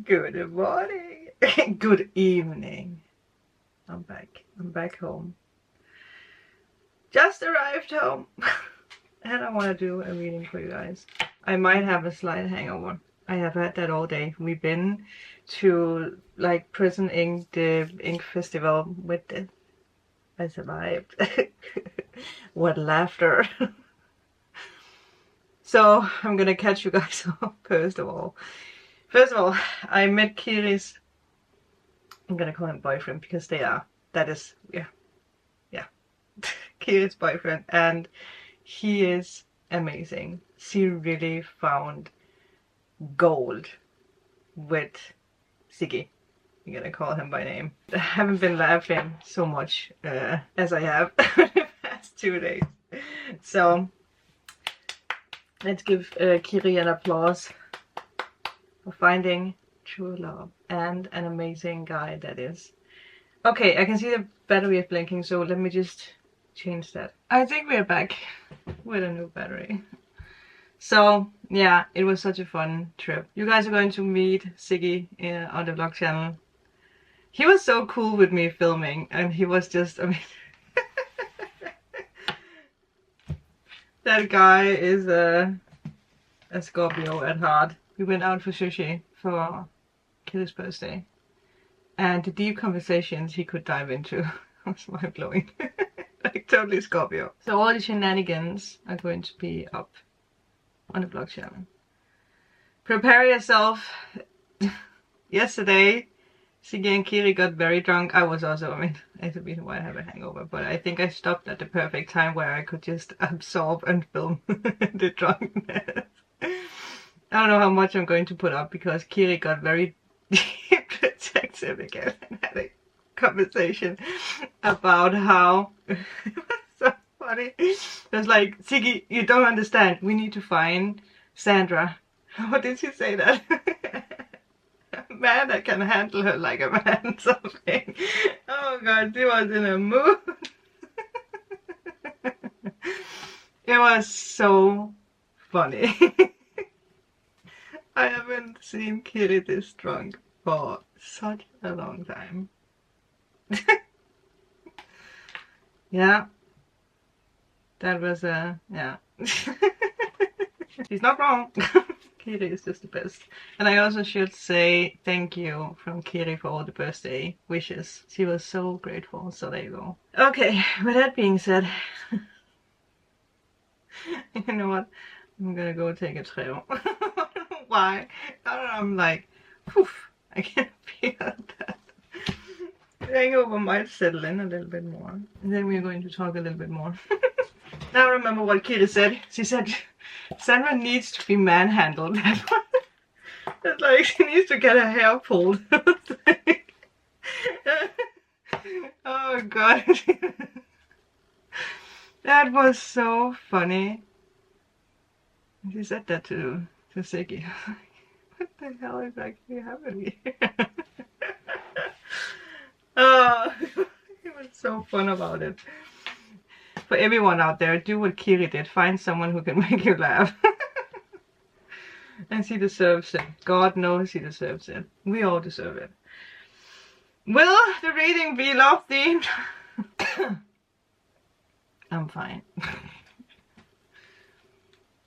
Good morning. Good evening. I'm back home. Just arrived home. And I want to do a reading for you guys. I might have a slight hangover. I have had that all day. We've been to like Prison Ink, the ink festival with it. I survived. What laughter. So I'm gonna catch you guys up first of all. I met Kiri's, I'm gonna call him boyfriend because that is, yeah. Kiri's boyfriend, and he is amazing. She really found gold with Siggy. I'm gonna call him by name. I haven't been laughing so much as I have the past 2 days. So let's give Kiri an applause for finding true love and an amazing guy that is. Okay, I can see the battery is blinking, so let me just change that. I think we're back with a new battery. So yeah, it was such a fun trip. You guys are going to meet Siggy on the vlog channel. He was so cool with me filming, and he was just, I mean, that guy is a Scorpio at heart. We went out for sushi for Kiri's birthday, and the deep conversations he could dive into was mind blowing. Like totally Scorpio. So all the shenanigans are going to be up on the vlog channel. Prepare yourself. Yesterday, Siggy and Kiri got very drunk. I was also, I mean, that's the reason why I have a hangover, but I think I stopped at the perfect time where I could just absorb and film the drunkenness. I don't know how much I'm going to put up because Kiri got very deep detective again and had a conversation about how it was so funny. It was like, Siggy, you don't understand. We need to find Sandra. What did she say that? A man that can handle her like a man, something. Oh god, she was in a mood. It was so funny. I haven't seen Kiri this drunk for such a long time. Yeah. That was yeah. She's not wrong. Kiri is just the best. And I also should say thank you from Kiri for all the birthday wishes. She was so grateful, so there you go. Okay, with that being said, you know what? I'm gonna go take a trail. Why? I don't know, I'm like, poof, I can feel that. The hangover might settle in a little bit more. And then we're going to talk a little bit more. Now remember what Kiri said. She said, Sandra needs to be manhandled. That's like, she needs to get her hair pulled. Oh god. That was so funny. She said that to Siggy. What the hell is actually happening here? Oh, it was so fun about it. For everyone out there, do what Kiri did. Find someone who can make you laugh. And she deserves it. God knows she deserves it. We all deserve it. Will the reading be love themed? I'm fine.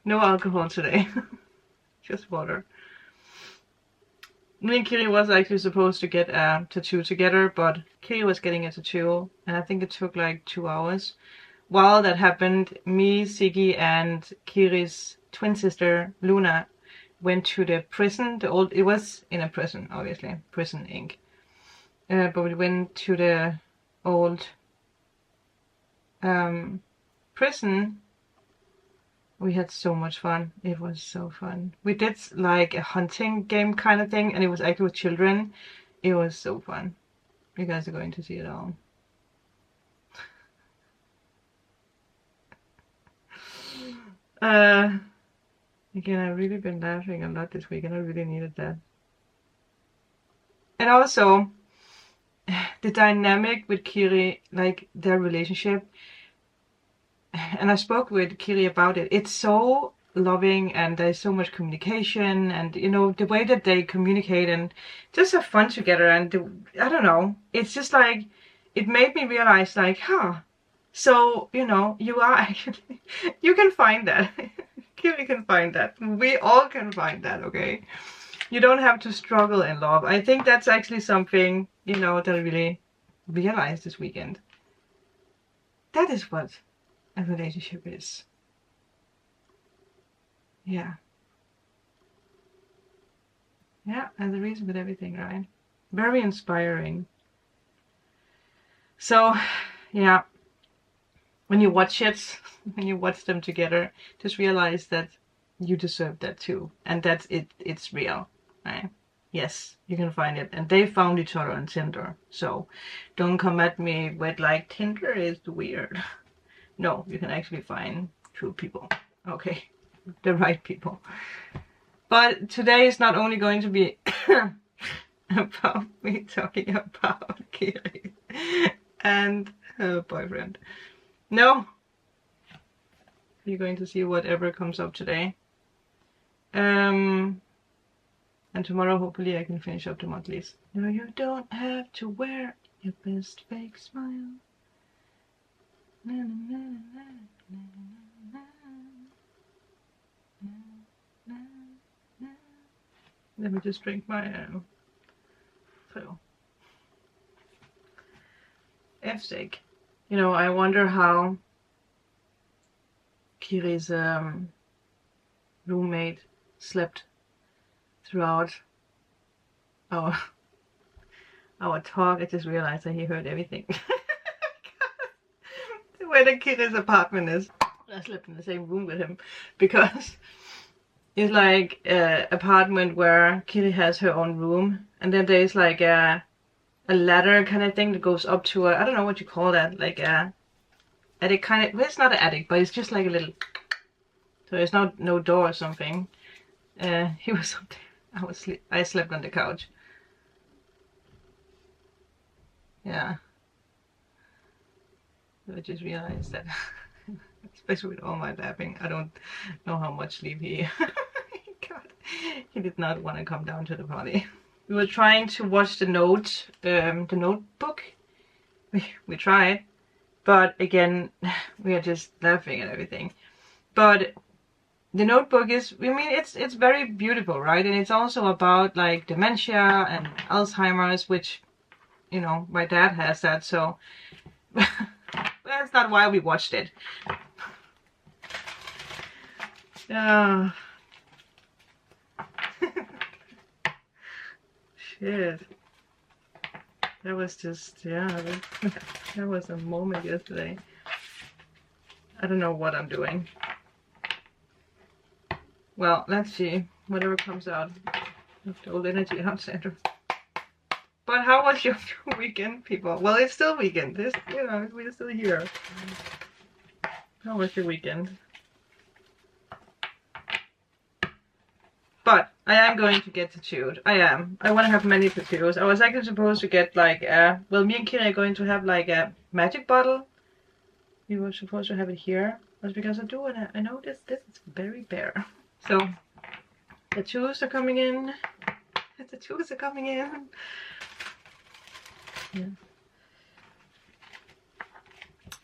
No alcohol today. Just water. Me and Kiri was actually supposed to get a tattoo together, but Kiri was getting a tattoo, and I think it took like 2 hours. While that happened, me, Siggy, and Kiri's twin sister, Luna, went to the prison. It was in a prison, obviously. Prison Ink. But we went to the old prison. We had so much fun. It was so fun. We did like a hunting game kind of thing, and it was actually with children. It was so fun. You guys are going to see it all. Again, I've really been laughing a lot this week, and I really needed that. And also, the dynamic with Kiri, like their relationship, and I spoke with Kiri about it. It's so loving, and there's so much communication, and you know, the way that they communicate and just have fun together. And I don't know, it's just like, it made me realize like, so you know, you are actually you can find that. You can find that. We all can find that, okay? You don't have to struggle in love. I think that's actually something, you know, that I really realized this weekend. That is what a relationship is. Yeah. Yeah, and the reason with everything, right? Very inspiring. So, yeah, when you watch it, when you watch them together, just realize that you deserve that too. And that's it, it's real, right? Yes, you can find it. And they found each other on Tinder. So don't come at me with like, Tinder is weird. No, you can actually find true people. Okay, the right people. But today is not only going to be about me talking about Kiri and her boyfriend. No, you're going to see whatever comes up today. And tomorrow hopefully I can finish up the monthlies. No, you don't have to wear your best fake smile. Na, na, na, na, na, na, na, na, na. Let me just drink my fill. F's sake. You know, I wonder how Kiri's roommate slept throughout our talk. I just realized that he heard everything. The way that Kiri's apartment is. I slept in the same room with him because it's like an apartment where Kiri has her own room, and then there's like a ladder kind of thing that goes up to I don't know what you call that, like a attic kind of. Well, it's not an attic, but it's just like a little. So there's no door or something. He was up there. I slept on the couch. Yeah. So I just realized that, especially with all my laughing, I don't know how much sleep he got. He did not want to come down to the party. We were trying to watch the notebook. We tried, but again, we are just laughing at everything. But the notebook is, I mean, it's very beautiful, right? And it's also about like dementia and Alzheimer's, which, you know, my dad has that, so that's not why we watched it. Shit. That was just, yeah, that was a moment yesterday. I don't know what I'm doing. Well, let's see. Whatever comes out. The old energy out, Sandra. But how was your weekend, people? Well, it's still weekend. This, you know, we're still here. How was your weekend? But I am going to get tattooed. I am. I want to have many tattoos. I was actually supposed to get like well, me and Kira are going to have like a magic bottle. We were supposed to have it here. That's because I know this is very bare. So tattoos are coming in. The tattoos are coming in. Yeah.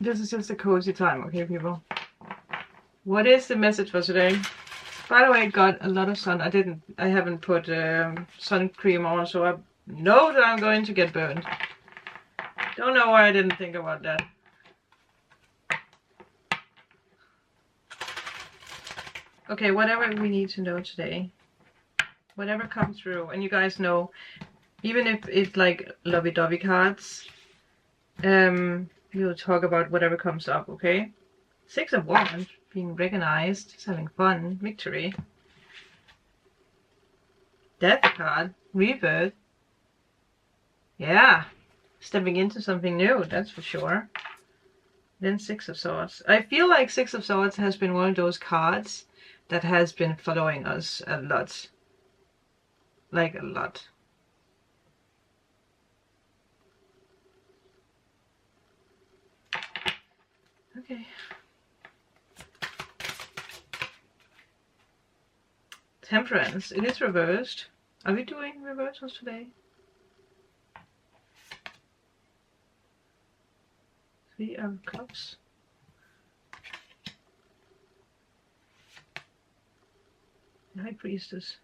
This is just a cozy time, okay, people? What is the message for today? By the way, I got a lot of sun. I haven't put sun cream on, so I know that I'm going to get burned. Don't know why I didn't think about that. Okay, whatever we need to know today. Whatever comes through. And you guys know, even if it's like lovey-dovey cards, we'll talk about whatever comes up, okay? 6 of Wands, being recognized, having fun, victory. Death card, rebirth. Yeah, stepping into something new, that's for sure. Then 6 of Swords. I feel like 6 of Swords has been one of those cards that has been following us a lot. Like a lot. Okay. Temperance. It is reversed. Are we doing reversals today? 3 of Cups. High Priestess.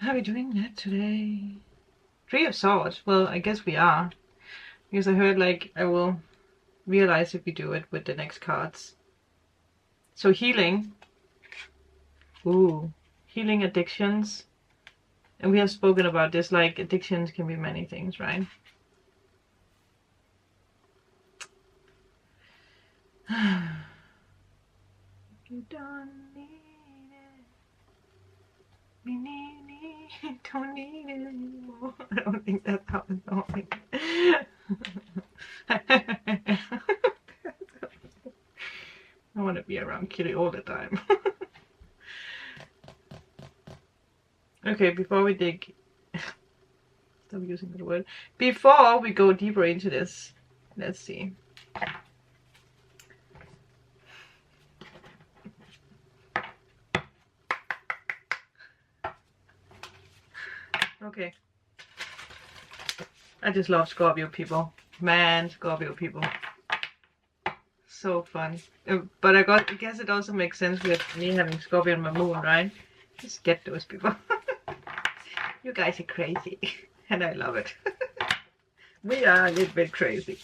Are we doing that today? 3 of Swords. Well, I guess we are. Because I heard like I will realize if we do it with the next cards. So healing. Ooh. Healing addictions. And we have spoken about this, like addictions can be many things, right? You don't need it. We need it. Don't need it anymore. I don't think that's how it's going. I want to be around Kitty all the time. Okay, before we dig... Stop using that word. Before we go deeper into this, let's see. Okay. I just love Scorpio people. Man, Scorpio people. So fun. But I guess it also makes sense with me having Scorpio on my moon, right? Just get those people. You guys are crazy. And I love it. We are a little bit crazy.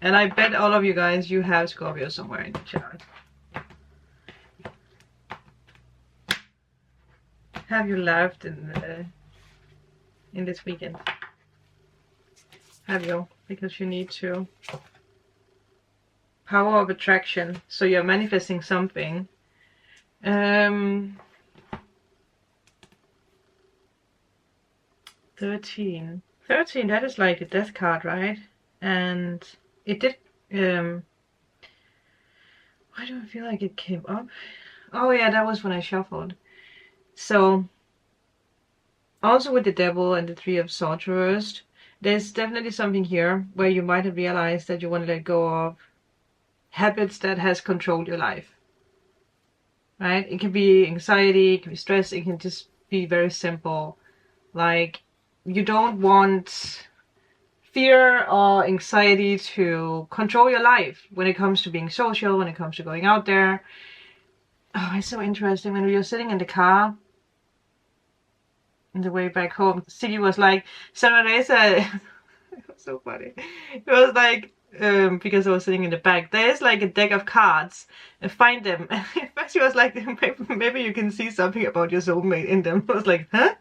And I bet all of you guys, you have Scorpio somewhere in the chart. Have you laughed in this weekend? Have you? Because you need to. Power of attraction. So you're manifesting something. 13. 13, that is like a death card, right? And it did... why do I feel like it came up? Oh yeah, that was when I shuffled. So, also with the Devil and the 3 of Swords reversed, there's definitely something here where you might have realized that you want to let go of habits that has controlled your life. Right? It can be anxiety, it can be stress, it can just be very simple. Like, you don't want fear or anxiety to control your life when it comes to being social, when it comes to going out there. Oh, it's so interesting. When we were sitting in the car on the way back home, Siggy was like, Sandra, it was so funny. It was like, because I was sitting in the back, there's like a deck of cards, and find them. She was like, maybe you can see something about your soulmate in them. I was like, huh?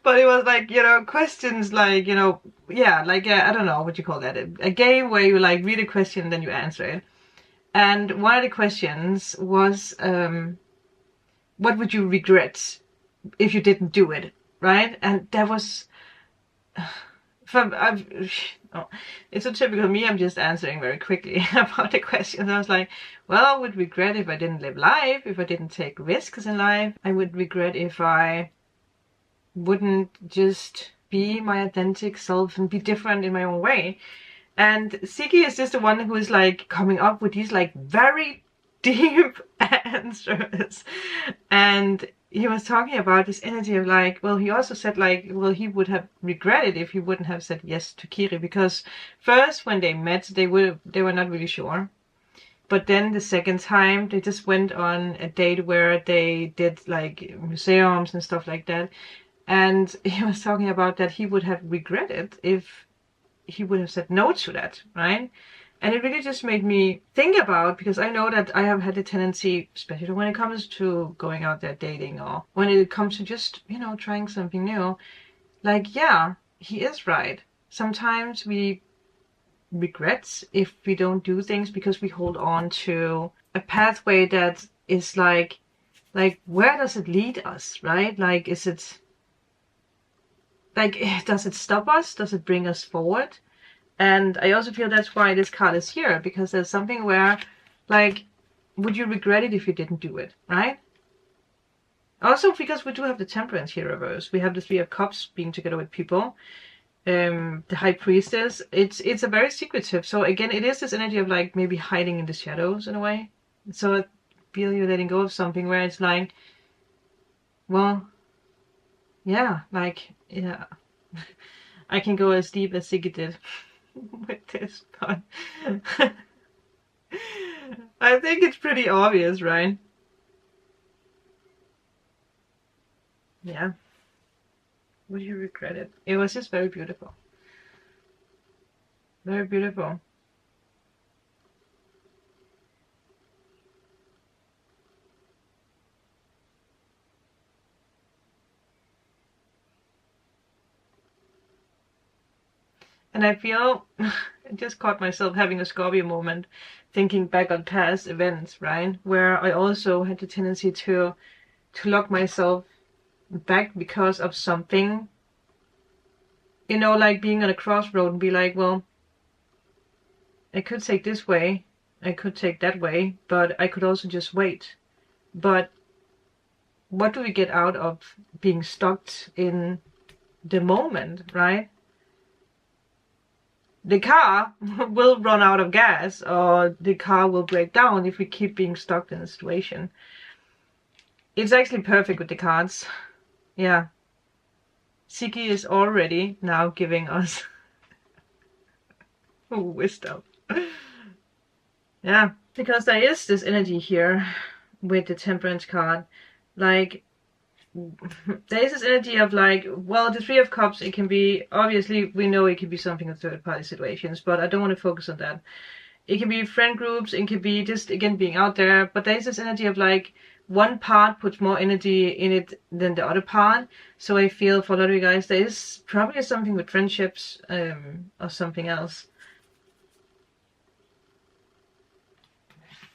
But it was like, you know, questions like, you know, yeah, like, I don't know what you call that. A game where you like read a question and then you answer it. And one of the questions was, what would you regret if you didn't do it, right? And that was... it's so typical me, I'm just answering very quickly about the questions. I was like, well, I would regret if I didn't live life, if I didn't take risks in life. I would regret if I wouldn't just be my authentic self and be different in my own way. And Siki is just the one who is like coming up with these like very deep answers. And he was talking about this energy of like, well, he also said like, well, he would have regretted if he wouldn't have said yes to Kiri, because first when they met, they were not really sure. But then the second time, they just went on a date where they did like museums and stuff like that. And he was talking about that he would have regretted if he would have said no to that, right? And it really just made me think about, because I know that I have had a tendency, especially when it comes to going out there dating, or when it comes to just, you know, trying something new, like, yeah, he is right. Sometimes we regret if we don't do things because we hold on to a pathway that is like where does it lead us, right? Like, is it, like, does it stop us? Does it bring us forward? And I also feel that's why this card is here, because there's something where, like, would you regret it if you didn't do it, right? Also because we do have the Temperance here reversed. We have the 3 of Cups being together with people. the High Priestess, it's a very secretive. So again, it is this energy of like maybe hiding in the shadows in a way. So I feel you're letting go of something where it's like, well, yeah, like, yeah, I can go as deep as Siggy did with this, but I think it's pretty obvious, right? Yeah. Would you regret it? It was just very beautiful. Very beautiful. And I feel, I just caught myself having a Scorpio moment, thinking back on past events, right? Where I also had the tendency to lock myself back because of something. You know, like being on a crossroad and be like, well, I could take this way, I could take that way, but I could also just wait. But what do we get out of being stuck in the moment, right? The car will run out of gas, or the car will break down if we keep being stuck in a situation. It's actually perfect with the cards. Yeah. Siki is already now giving us wisdom. Yeah, because there is this energy here with the Temperance card. Like, there is this energy of like, well, the Three of Cups, it can be, obviously we know it can be something in third party situations, but I don't want to focus on that. It can be friend groups, it can be just, again, being out there, but there is this energy of like, one part puts more energy in it than the other part. So I feel for a lot of you guys, there is probably something with friendships, or something else.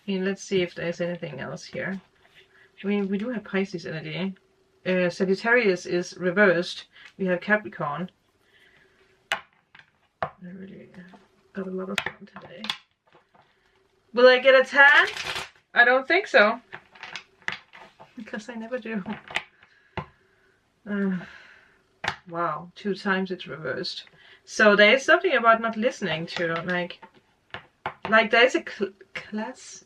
And let's see if there's anything else here. I mean, we do have Pisces energy. Sagittarius is reversed. We have Capricorn. I really got a lot of fun today. Will I get a 10? I don't think so. Because I never do. Wow, 2 times it's reversed. So there is something about not listening to, like there is a clash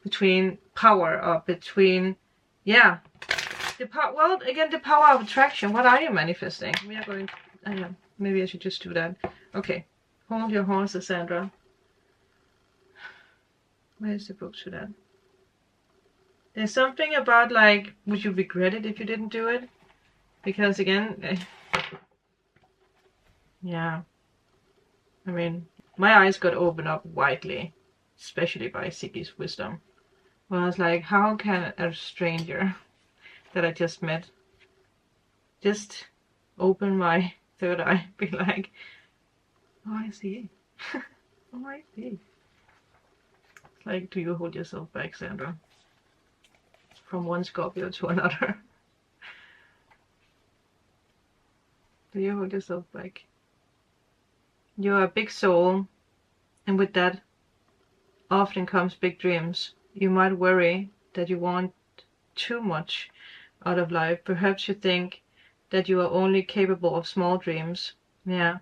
between power, or between, yeah, the power. Well, again, the power of attraction. What are you manifesting? We are going to, maybe I should just do that. Okay, hold your horses, Sandra. Where's the book to that? There's something about like, would you regret it if you didn't do it? Because again, yeah, I mean, my eyes got opened up widely, especially by Siki's wisdom. Well, I was like, how can a stranger that I just met just open my third eye, be like, oh, I see. Oh, I see. It's like, do you hold yourself back, Sandra? From one Scorpio to another. Do you hold yourself back? You're a big soul, and with that often comes big dreams. You might worry that you want too much out of life. Perhaps you think that you are only capable of small dreams. Yeah.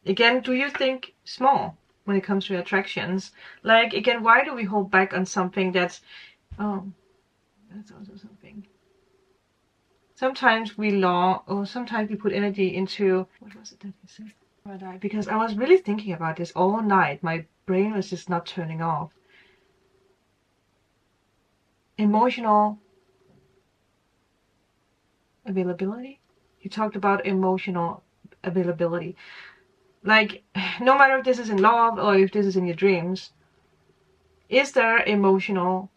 Again, do you think small when it comes to attractions? Like, again, why do we hold back on something that's, oh, that's also something. Sometimes we sometimes we put energy into, what was it that you said? Because I was really thinking about this all night. My brain was just not turning off. Emotional availability? You talked about emotional availability. Like, no matter if this is in love or if this is in your dreams, is there emotional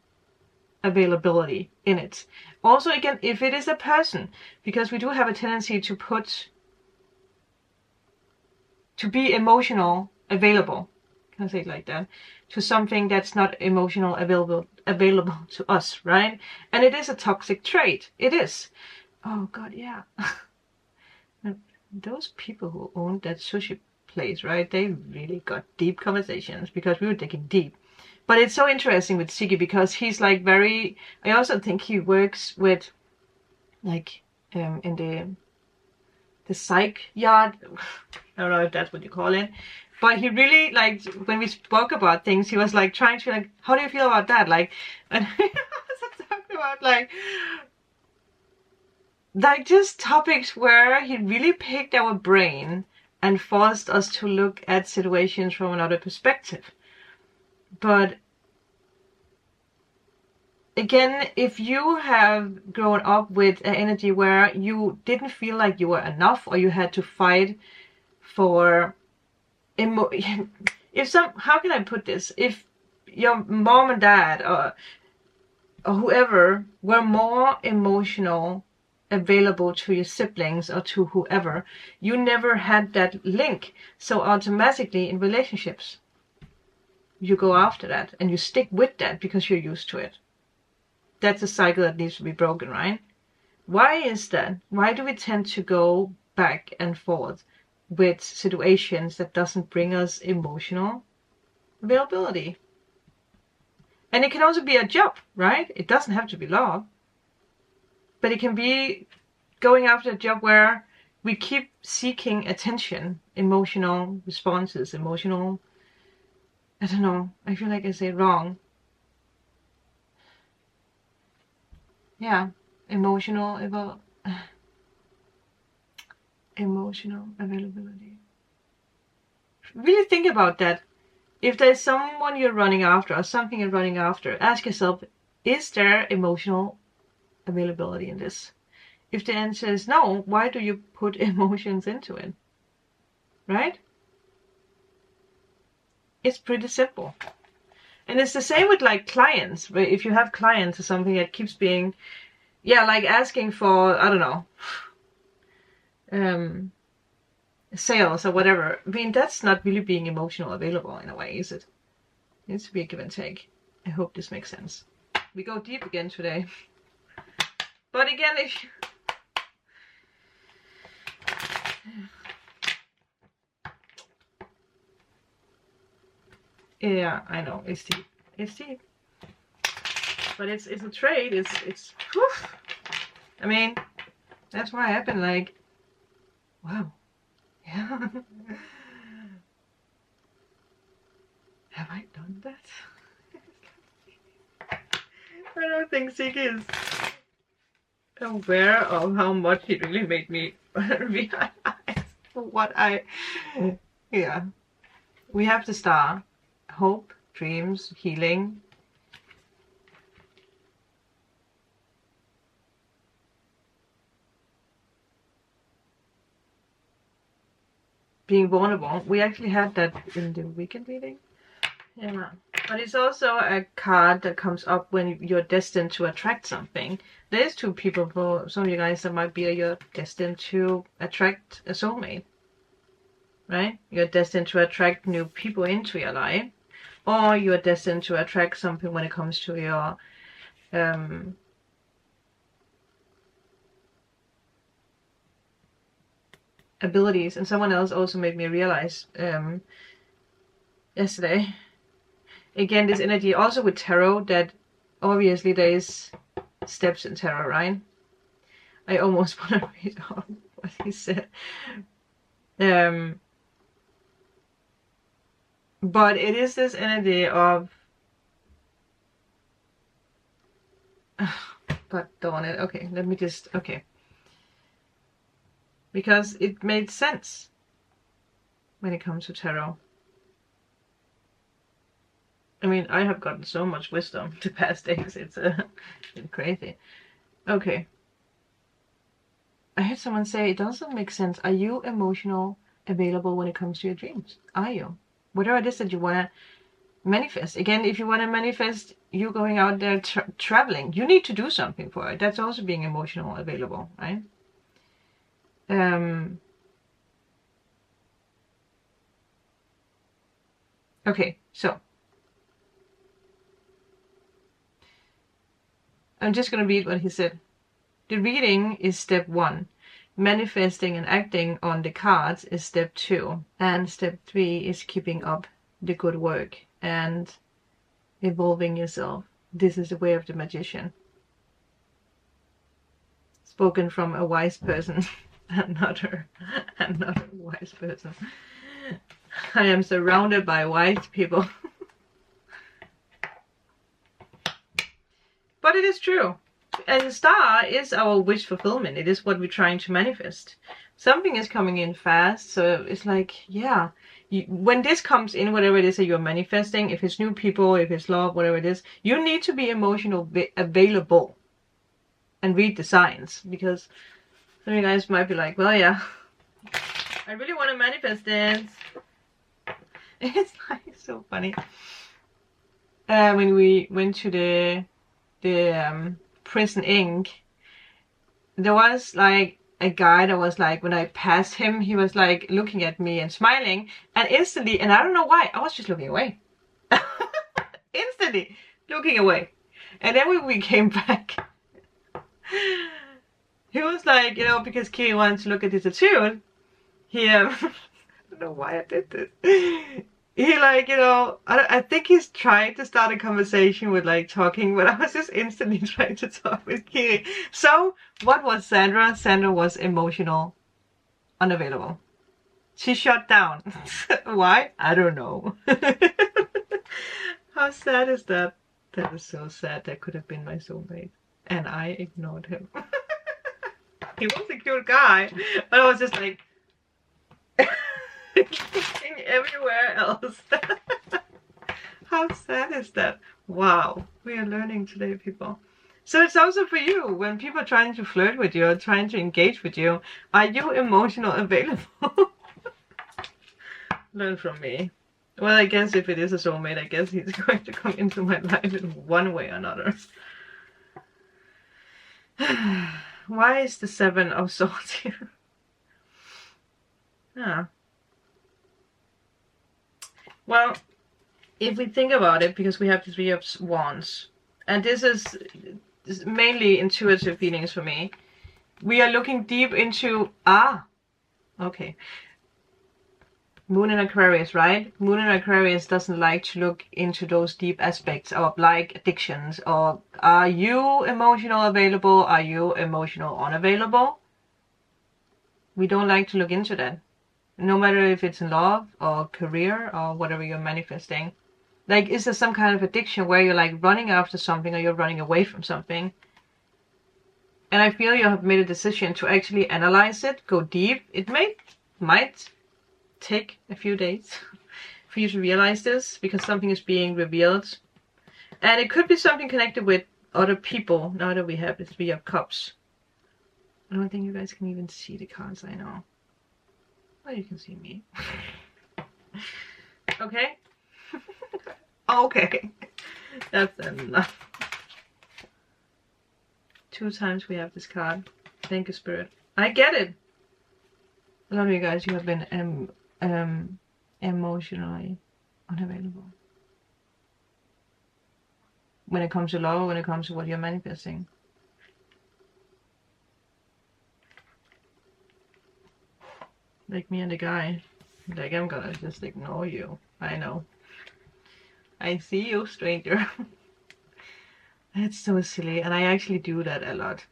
availability in it? Also, again, if it is a person, because we do have a tendency to be emotional available, can I say it like that, to something that's not emotional available to us, right? And it is a toxic trait. It is. Oh god, yeah. Those people who owned that sushi place, right, they really got deep conversations, because we were digging deep. But it's so interesting with Siki, because he's like very, I also think he works with, like, in the psych yard. I don't know if that's what you call it. But he really, like, when we spoke about things, he was like trying to, like, how do you feel about that? Like, and we was talking about like just topics where he really picked our brain and forced us to look at situations from another perspective. But again, if you have grown up with an energy where you didn't feel like you were enough, or you had to fight for how can I put this? If your mom and dad or whoever were more emotional available to your siblings or to whoever, you never had that link. So automatically in relationships, you go after that and you stick with that because you're used to it. That's a cycle that needs to be broken, right? Why is that? Why do we tend to go back and forth with situations that doesn't bring us emotional availability? And it can also be a job, right? It doesn't have to be love. But it can be going after a job where we keep seeking attention, emotional responses, emotional, I don't know, I feel like I say it wrong. Yeah, emotional availability. Really think about that. If there's someone you're running after or something you're running after, ask yourself, is there emotional availability in this? If the answer is no, why do you put emotions into it? Right? It's pretty simple. And it's the same with like clients. If you have clients or something that keeps being, yeah, like asking for, I don't know, sales or whatever. I mean, that's not really being emotional available in a way, is it? It needs to be a give and take. I hope this makes sense. We go deep again today. But again, if yeah, I know, it's deep. It's deep. But it's a trade, it's whew. I mean, that's why I've been like, wow. Yeah. Have I done that? I don't think Sig is aware of how much it really made me realize what yeah. We have the star. Hope, dreams, healing. Being vulnerable. We actually had that in the weekend reading. Yeah. But it's also a card that comes up when you're destined to attract something. There's two people, for some of you guys, that might be you're destined to attract a soulmate. Right? You're destined to attract new people into your life. Or you're destined to attract something when it comes to your abilities. And someone else also made me realize yesterday, again, this energy also with tarot, that obviously there is steps in tarot, right? I almost want to read out what he said. But it is this energy of but darn it. Okay, let me just, okay. Because it made sense when it comes to tarot. I mean, I have gotten so much wisdom the past days. It's been crazy. Okay. I had someone say, it doesn't make sense. Are you emotional available when it comes to your dreams? Are you? Whatever it is that you want to manifest. Again, if you want to manifest you going out there traveling, you need to do something for it. That's also being emotional available, right? Okay, so I'm just going to read what he said. The reading is step 1. Manifesting and acting on the cards is step 2. And step 3 is keeping up the good work and evolving yourself. This is the way of the magician. Spoken from a wise person. Another wise person. I am surrounded by wise people. But it is true. And the star is our wish fulfillment. It is what we're trying to manifest. Something is coming in fast, so it's like, yeah. When this comes in, whatever it is that you're manifesting, if it's new people, if it's love, whatever it is, you need to be emotional available and read the signs. Because some of you guys might be like, well, yeah, I really want to manifest this. It's like so funny. When we went to the Prison Ink, there was like a guy that was like, when I passed him, he was like looking at me and smiling, and instantly, and I don't know why, I was just looking away. Instantly looking away. And then when we came back, he was like, you know, because Kiri wanted to look at his tattoo, he I don't know why I did this. He like, you know, I think he's trying to start a conversation with like talking, but I was just instantly trying to talk with Kiri. So what was Sandra? Sandra was emotional, unavailable. She shut down. Why? I don't know. How sad is that? That is so sad. That could have been my soulmate. And I ignored him. He was a cute guy, but I was just like... looking everywhere else. How sad is that? Wow, we are learning today, people. So it's also for you, when people are trying to flirt with you or trying to engage with you, are you emotional available? Learn from me. Well, I guess if it is a soulmate, I guess he's going to come into my life in one way or another. Why is the 7 of Swords here? Ah. Well, if we think about it, because we have the 3 of Wands, and this is mainly intuitive feelings for me, we are looking deep into, okay, Moon in Aquarius, right? Moon in Aquarius doesn't like to look into those deep aspects of like addictions, or are you emotional available? Are you emotional unavailable? We don't like to look into that. No matter if it's in love or career or whatever you're manifesting. Like, is there some kind of addiction where you're like running after something or you're running away from something? And I feel you have made a decision to actually analyze it, go deep. It might take a few days for you to realize this, because something is being revealed. And it could be something connected with other people, now that we have the 3 of Cups. I don't think you guys can even see the cards, I know. Well, you can see me. Okay? Okay. That's enough. 2 times we have this card. Thank you, Spirit. I get it. A lot of you guys, you have been emotionally unavailable. When it comes to love, when it comes to what you're manifesting. Like me and the guy. Like, I'm gonna just ignore you. I know. I see you, stranger. That's so silly. And I actually do that a lot.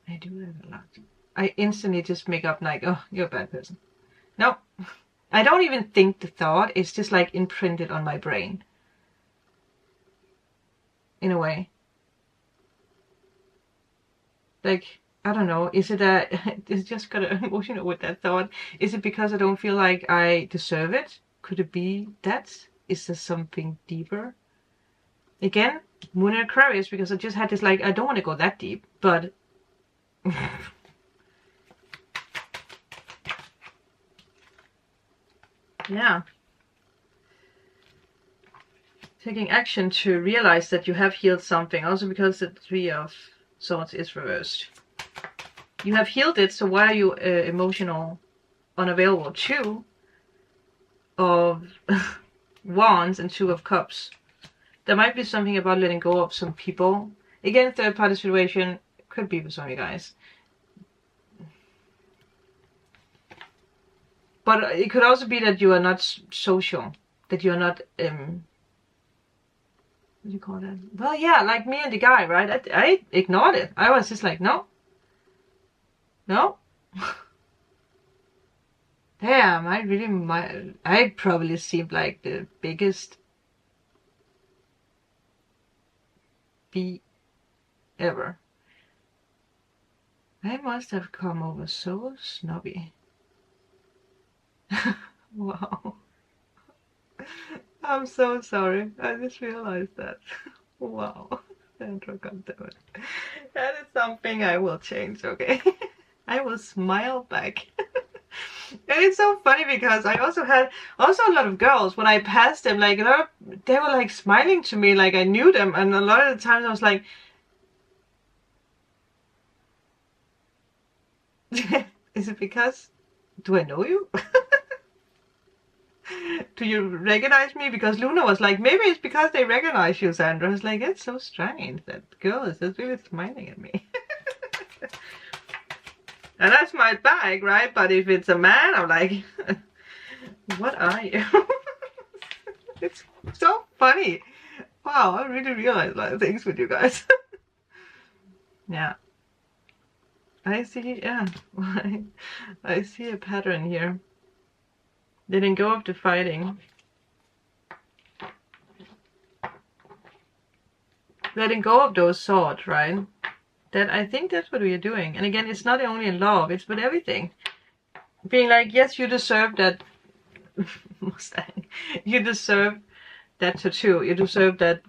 I do that a lot. I instantly just make up like, oh, you're a bad person. No. I don't even think the thought. It's just like imprinted on my brain. In a way. Like, I don't know, is it it's just got emotional with that thought. Is it because I don't feel like I deserve it? Could it be that? Is there something deeper? Again, Moon in Aquarius, because I just had this like, I don't want to go that deep, but... yeah. Taking action to realize that you have healed something. Also because the 3 of Swords is reversed. You have healed it, so why are you emotional unavailable? 2 of Wands and 2 of Cups. There might be something about letting go of some people. Again, third party situation could be for some of you guys. But it could also be that you are not social. That you are not... what do you call that? Well, yeah, like me and the guy, right? I ignored it. I was just like, no. No. Damn, I probably seemed like the biggest bee ever. I must have come over so snobby. Wow. I'm so sorry. I just realized that. Wow. Sandra, goddammit. That is something I will change, okay? I will smile back. And it's so funny because I also had a lot of girls when I passed them, like they were like smiling to me like I knew them, and a lot of the times I was like, is it because, do I know you? Do you recognize me? Because Luna was like, maybe it's because they recognize you, Sandra. I was like, it's so strange. That girl is just really smiling at me. And that's my bag, right? But if it's a man, I'm like, what are you? It's so funny. Wow, I really realized a lot of things with you guys. Yeah. I see, yeah. I see a pattern here. Letting go of the fighting. Letting go of those swords, right? That I think that's what we are doing. And again, it's not only in love, it's with everything. Being like, yes, you deserve that Mustang. You deserve that tattoo. You deserve that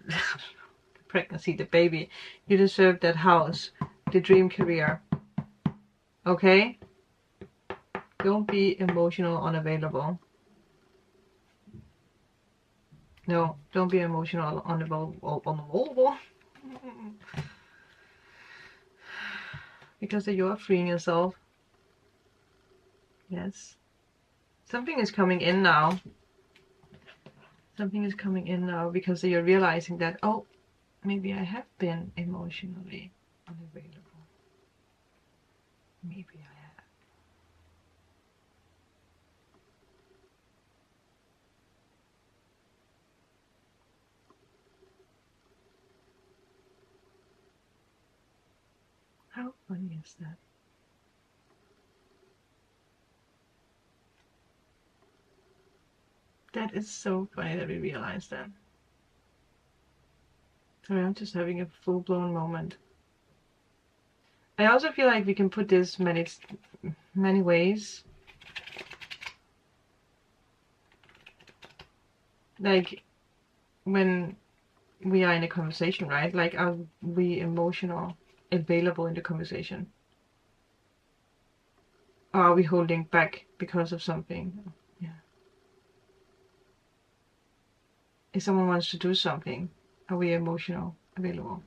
pregnancy, the baby. You deserve that house, the dream career. Okay? Don't be emotional unavailable. No, don't be emotional unavailable. Because you are freeing yourself. Yes. Something is coming in now. Something is coming in now because you're realizing that, oh, maybe I have been emotionally unavailable. Maybe I have. How funny is that? That is so funny that we realized that. Sorry, I'm just having a full-blown moment. I also feel like we can put this many ways. Like when we are in a conversation, right? Like, are we emotional, available in the conversation? Or are we holding back because of something? Yeah. If someone wants to do something, are we emotional, available?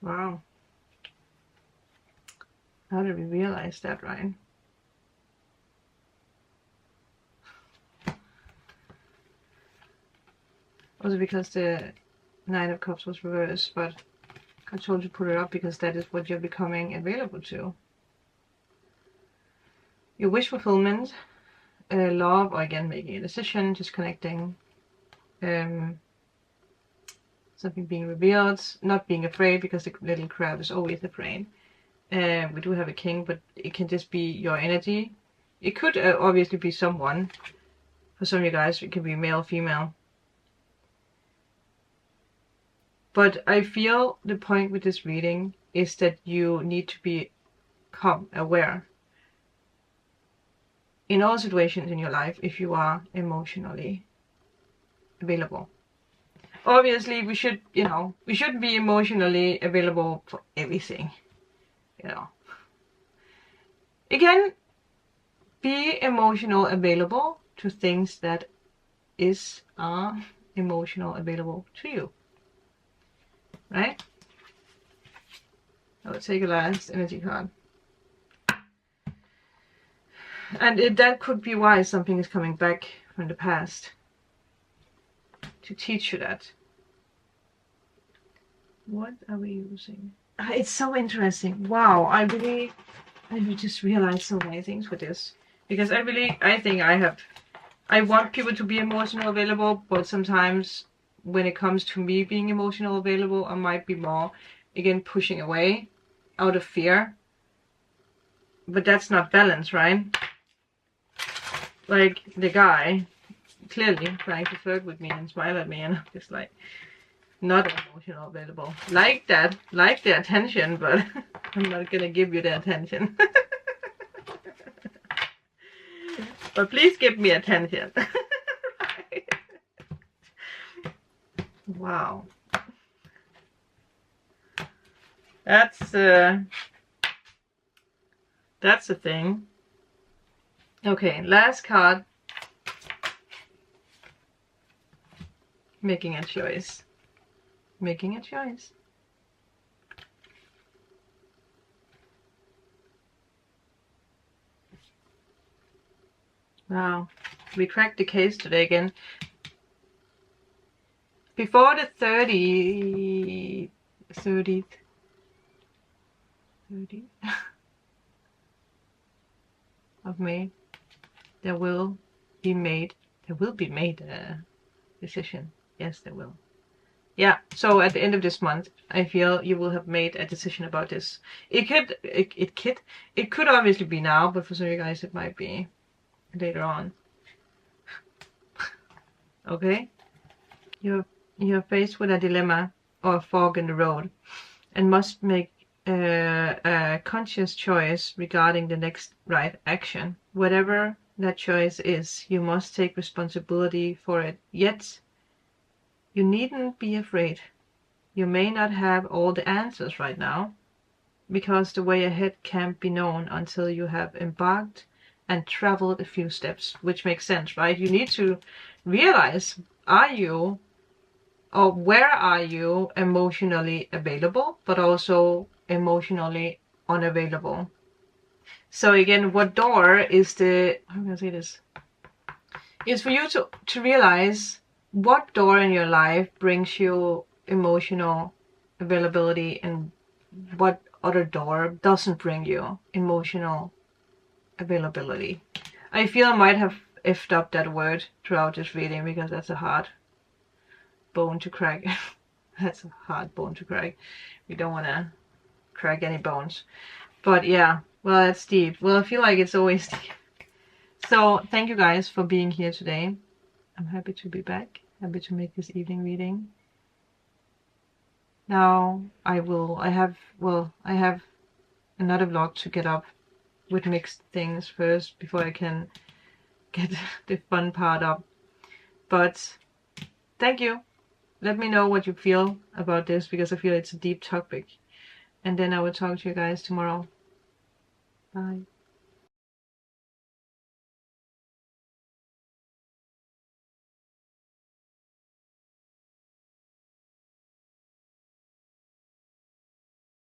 Wow. How did we realize that, right? Also because the Nine of Cups was reversed, but I told you to put it up because that is what you're becoming available to. Your wish fulfillment, love, or again making a decision, just connecting, something being revealed, not being afraid because the little crab is always afraid. We do have a king, but it can just be your energy. It could obviously be someone. For some of you guys, it can be male, female. But I feel the point with this reading is that you need to become aware in all situations in your life if you are emotionally available. Obviously, we should, we should be emotionally available for everything, Again, be emotional available to things that are emotional available to you. Right? I will take a last energy card. And that could be why something is coming back from the past. To teach you that. What are we using? It's so interesting. Wow, I just realized so many things with this. Because I think I want people to be emotional available, but sometimes when it comes to me being emotional available, I might be more, again, pushing away out of fear. But that's not balance, right? Like, the guy clearly trying to flirt with me and smile at me, and I'm just like, not emotional available. Like that, like the attention, but I'm not gonna give you the attention. But please give me attention. Right. Wow. That's the thing. Okay, last card. Making a choice. Making a choice. Wow. We cracked the case today again. Before the 30th of May, there will be made a decision. Yes, there will. Yeah, so at the end of this month, I feel you will have made a decision about this. It could obviously be now, but for some of you guys it might be later on. Okay? You're faced with a dilemma or a fork in the road and must make a conscious choice regarding the next right action. Whatever that choice is, you must take responsibility for it. Yet, you needn't be afraid. You may not have all the answers right now, because the way ahead can't be known until you have embarked and traveled a few steps, which makes sense, right? You need to realize, where are you emotionally available, but also emotionally unavailable. So again, what door is I'm gonna say this, is for you to realize what door in your life brings you emotional availability and what other door doesn't bring you emotional availability. I feel I might have effed up that word throughout this reading because that's a hard bone to crack. That's a hard bone to crack. We don't want to crack any bones. But yeah, well, that's deep. Well, I feel like it's always deep. So thank you guys for being here today. I'm happy to be back. Happy to make this evening reading. Now I have another vlog to get up with mixed things first before I can get the fun part up. But thank you. Let me know what you feel about this, because I feel it's a deep topic. And then I will talk to you guys tomorrow. Bye.